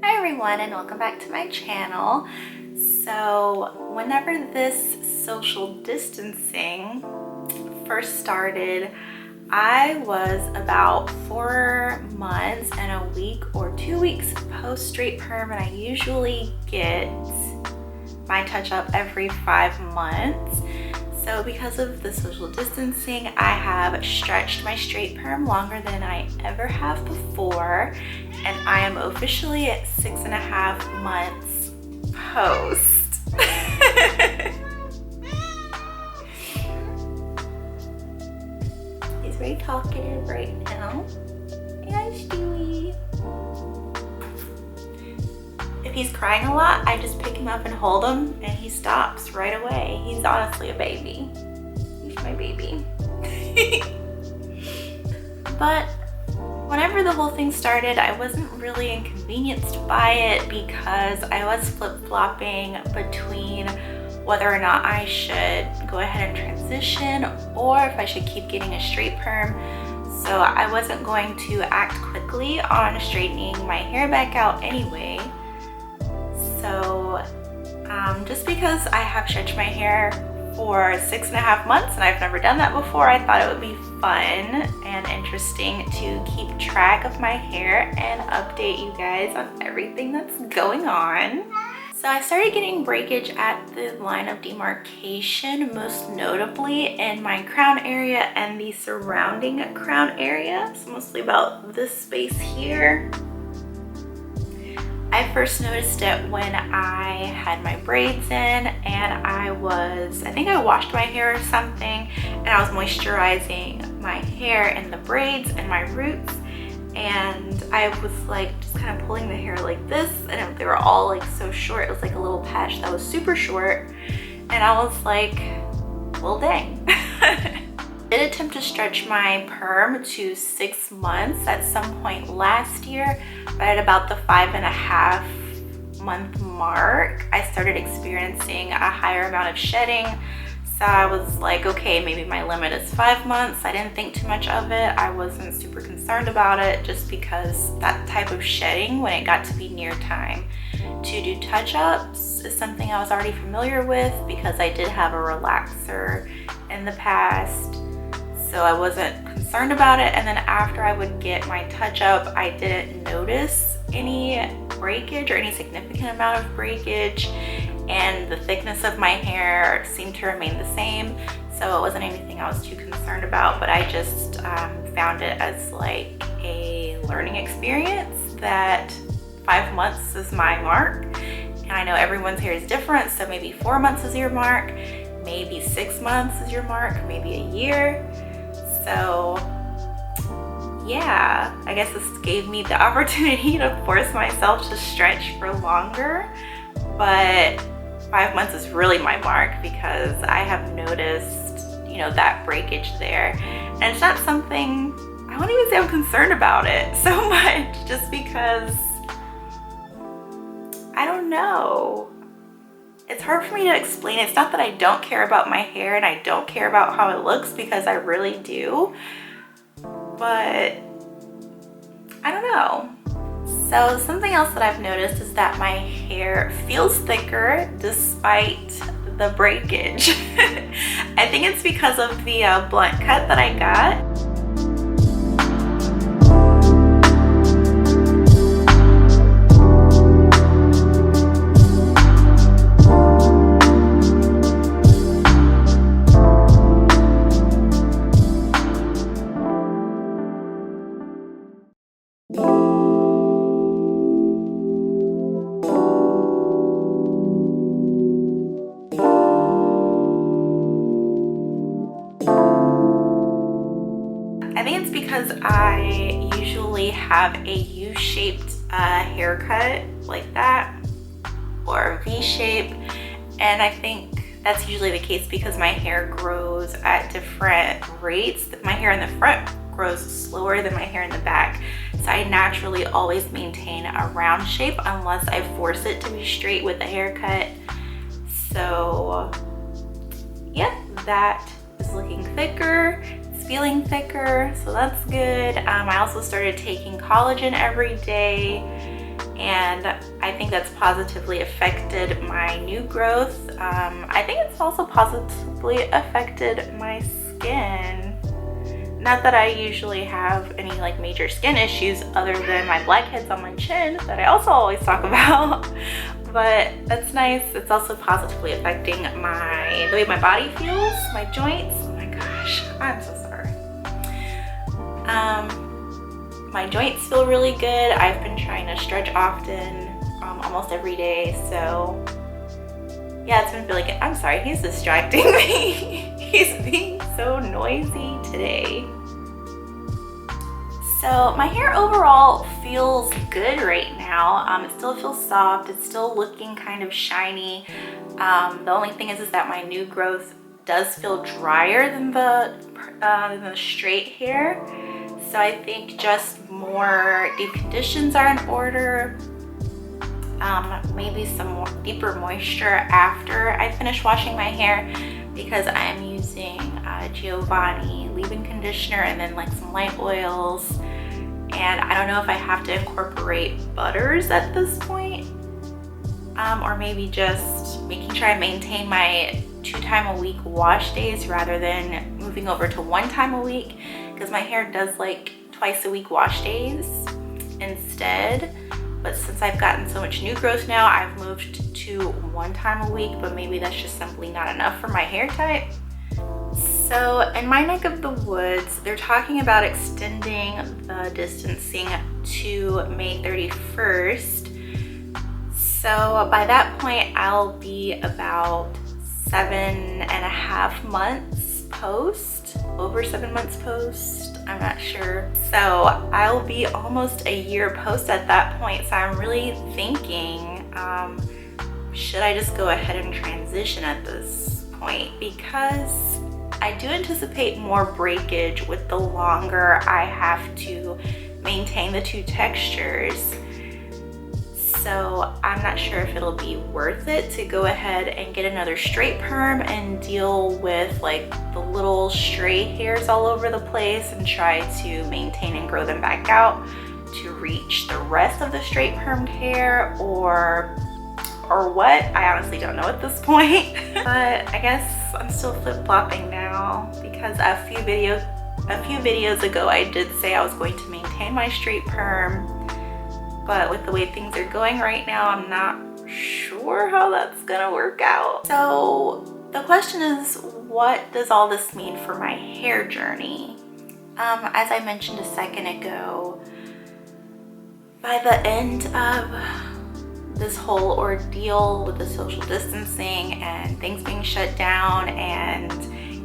Hi everyone, and welcome back to my channel. So whenever this social distancing first started, I was about 4 months and a week or 2 weeks post straight perm, and I usually get my touch up every 5 months. So because of the social distancing, I have stretched my straight perm longer than I ever have before, and I am officially at 6.5 months post. He's very talkative right now. Yeah, Stewie. If he's crying a lot, I just pick him up and hold him, and he stops right away. He's honestly a baby. He's my baby. But whenever the whole thing started, I wasn't really inconvenienced by it because I was flip-flopping between whether or not I should go ahead and transition or if I should keep getting a straight perm. So I wasn't going to act quickly on straightening my hair back out anyway. So just because I have stretched my hair for 6.5 months and I've never done that before, I thought it would be fun and interesting to keep track of my hair and update you guys on everything that's going on. So I started getting breakage at the line of demarcation, most notably in my crown area and the surrounding crown area. So mostly about this space here. I first noticed it when I had my braids in, and I think I washed my hair or something, and I was moisturizing my hair and the braids and my roots, and I was like just kind of pulling the hair like this, and they were all like so short. It was like a little patch that was super short, and I was like, well, dang. I did attempt to stretch my perm to 6 months at some point last year, but at about the 5.5 month mark, I started experiencing a higher amount of shedding. So I was like, okay, maybe my limit is 5 months. I didn't think too much of it. I wasn't super concerned about it just because that type of shedding, when it got to be near time to do touch-ups, is something I was already familiar with because I did have a relaxer in the past. So I wasn't concerned about it. And then after I would get my touch-up, I didn't notice any breakage or any significant amount of breakage, and the thickness of my hair seemed to remain the same. So it wasn't anything I was too concerned about, but I just found it as like a learning experience that 5 months is my mark. And I know everyone's hair is different, so maybe 4 months is your mark, maybe 6 months is your mark, maybe a year. So yeah, I guess this gave me the opportunity to force myself to stretch for longer, but 5 months is really my mark because I have noticed, that breakage there. And it's not something, I won't even say I'm concerned about it so much, just because, I don't know. It's hard for me to explain. It's not that I don't care about my hair and I don't care about how it looks, because I really do, but I don't know. So something else that I've noticed is that my hair feels thicker despite the breakage. I think it's because of the blunt cut that I got. I think it's because I usually have a U-shaped haircut like that, or a V-shape, and I think that's usually the case because my hair grows at different rates. My hair in the front grows slower than my hair in the back, so I naturally always maintain a round shape unless I force it to be straight with a haircut. So yeah, that is looking thicker. Feeling thicker, so that's good. I also started taking collagen every day, and I think that's positively affected my new growth. I think it's also positively affected my skin. Not that I usually have any like major skin issues other than my blackheads on my chin that I also always talk about, but that's nice. It's also positively affecting the way my body feels, my joints. Oh my gosh, I'm so sorry. My joints feel really good. I've been trying to stretch often, almost every day. So yeah, it's been really good. I'm sorry, he's distracting me. He's being so noisy today. So my hair overall feels good right now. It still feels soft. It's still looking kind of shiny. The only thing is that my new growth does feel drier than the straight hair. So I think just more deep conditions are in order. Maybe some more deeper moisture after I finish washing my hair, because I am using Giovanni leave-in conditioner and then like some light oils. And I don't know if I have to incorporate butters at this point, or maybe just making sure I maintain my 2-time-a-week wash days rather than moving over to 1 time a week, because my hair does like twice-a-week wash days instead. But since I've gotten so much new growth now, I've moved to 1 time a week, but maybe that's just simply not enough for my hair type. So in my neck of the woods, they're talking about extending the distancing to May 31st. So by that point, I'll be about 7.5 months post, over 7 months post, I'm not sure. So I'll be almost a year post at that point. So I'm really thinking, should I just go ahead and transition at this point? Because I do anticipate more breakage with the longer I have to maintain the 2 textures. So I'm not sure if it'll be worth it to go ahead and get another straight perm and deal with like the little stray hairs all over the place and try to maintain and grow them back out to reach the rest of the straight permed hair, or what. I honestly don't know at this point. But I guess I'm still flip-flopping now, because a few videos ago I did say I was going to maintain my straight perm, but with the way things are going right now, I'm not sure how that's gonna work out. So the question is, what does all this mean for my hair journey? As I mentioned a second ago, by the end of this whole ordeal with the social distancing and things being shut down, and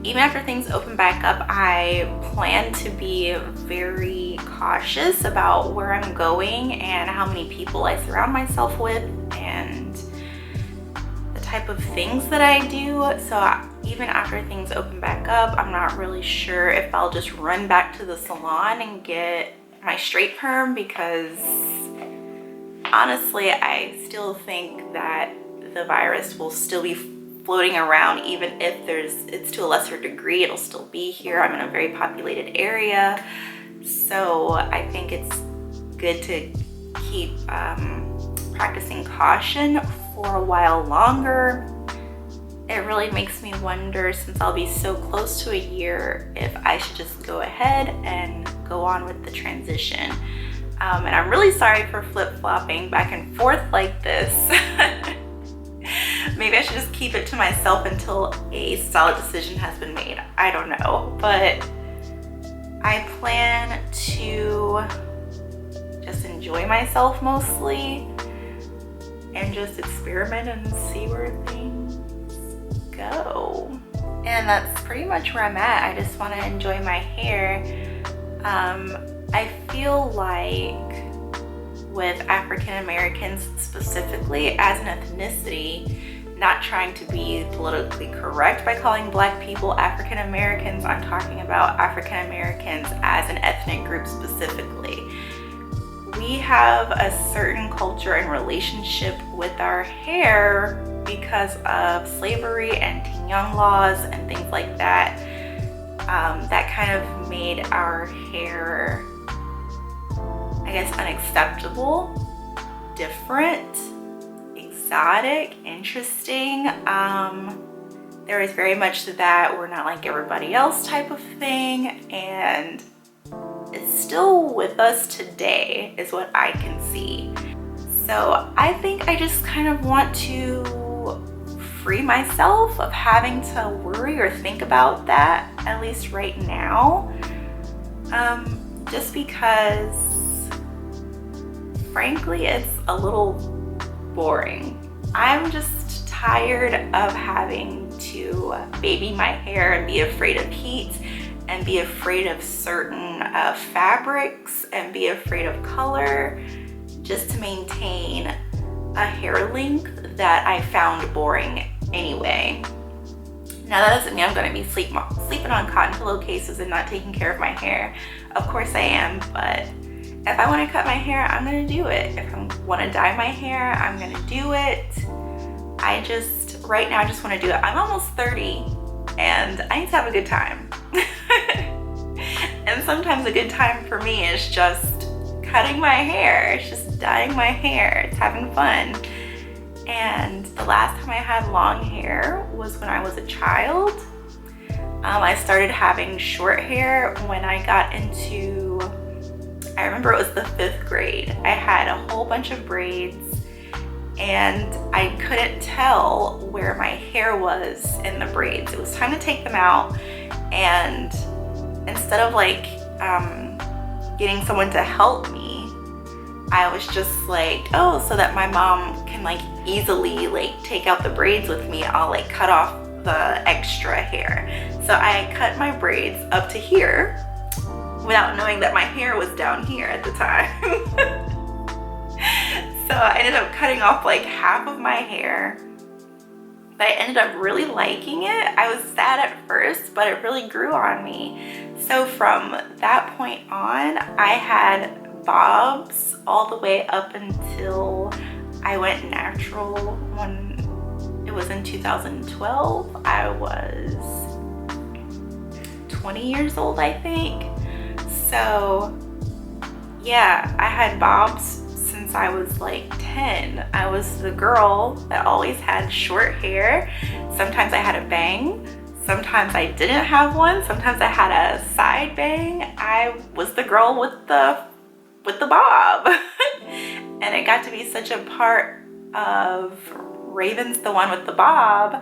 even after things open back up, I plan to be very cautious about where I'm going and how many people I surround myself with and the type of things that I do. So even after things open back up, I'm not really sure if I'll just run back to the salon and get my straight perm, because honestly, I still think that the virus will still be floating around. Even if it's to a lesser degree, it'll still be here. I'm in a very populated area, so I think it's good to keep practicing caution for a while longer. It really makes me wonder, since I'll be so close to a year, if I should just go ahead and go on with the transition. And I'm really sorry for flip-flopping back and forth like this. Maybe I should just keep it to myself until a solid decision has been made. I don't know, but I plan to just enjoy myself mostly and just experiment and see where things go. And that's pretty much where I'm at. I just want to enjoy my hair. I feel like with African Americans specifically as an ethnicity, not trying to be politically correct by calling Black people African Americans, I'm talking about African Americans as an ethnic group specifically. We have a certain culture and relationship with our hair because of slavery and Tignon laws and things like that. That kind of made our hair, I guess, unacceptable different, exotic, interesting. There is very much that we're not like everybody else type of thing, and it's still with us today is what I can see. So I think I just kind of want to free myself of having to worry or think about that, at least right now. Just because frankly it's a little boring. I'm just tired of having to baby my hair and be afraid of heat and be afraid of certain fabrics and be afraid of color just to maintain a hair length that I found boring anyway. Now that doesn't mean I'm gonna be sleeping on cotton pillowcases and not taking care of my hair. Of course I am, but if I wanna cut my hair, I'm gonna do it. If I wanna dye my hair, I'm gonna do it. Right now I just wanna do it. I'm almost 30 and I need to have a good time. And sometimes a good time for me is just cutting my hair. It's just dyeing my hair. It's having fun. And the last time I had long hair was when I was a child. I started having short hair when I got into, I remember it was the 5th grade. I had a whole bunch of braids and I couldn't tell where my hair was in the braids. It was time to take them out, and instead of like getting someone to help me, I was just like, oh, so that my mom can like easily like take out the braids with me, I'll like cut off the extra hair. So I cut my braids up to here without knowing that my hair was down here at the time. So I ended up cutting off like half of my hair, but I ended up really liking it. I was sad at first, but it really grew on me. So from that point on, I had bobs all the way up until I went natural when it was in 2012. I was 20 years old, I think. So yeah, I had bobs since I was like 10. I was the girl that always had short hair. Sometimes I had a bang. Sometimes I didn't have one. Sometimes I had a side bang. I was the girl with the bob. And it got to be such a part of Raven's the one with the bob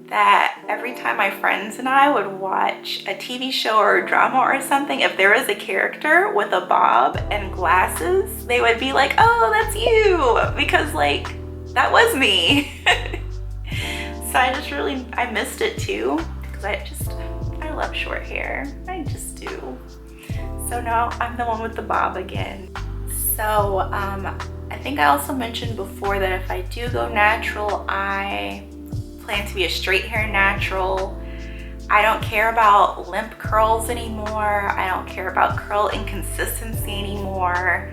that every time my friends and I would watch a TV show or a drama or something, if there was a character with a bob and glasses, they would be like, oh, that's you, because like that was me. So I missed it too, because I love short hair. I just do. So now I'm the one with the bob again. So I think I also mentioned before that if I do go natural, I plan to be a straight hair natural. I don't care about limp curls anymore. I don't care about curl inconsistency anymore.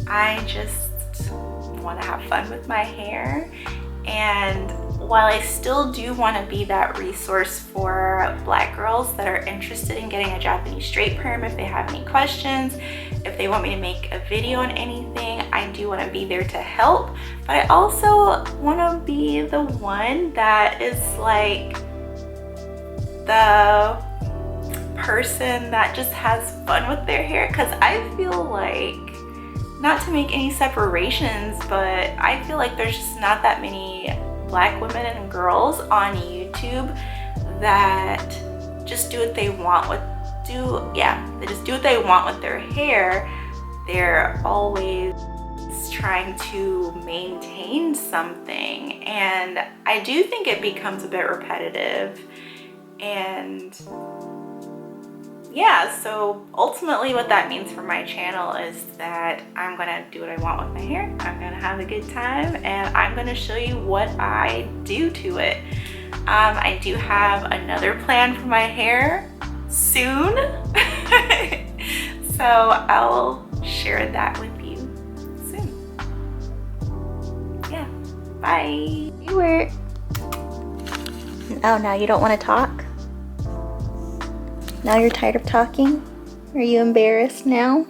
I just want to have fun with my hair. And while I still do want to be that resource for Black girls that are interested in getting a Japanese straight perm, if they have any questions, if they want me to make a video on anything, I do want to be there to help. But I also want to be the one that is like the person that just has fun with their hair, because I feel like, not to make any separations, but I feel like there's just not that many Black women and girls on YouTube that just do what they want with they just do what they want with their hair. They're always trying to maintain something, and I do think it becomes a bit repetitive. And yeah, so ultimately what that means for my channel is that I'm gonna do what I want with my hair, I'm gonna have a good time, and I'm gonna show you what I do to it. I do have another plan for my hair soon. So I'll share that with you soon. Yeah, bye. You were... Oh, now you don't want to talk? Now you're tired of talking? Are you embarrassed now?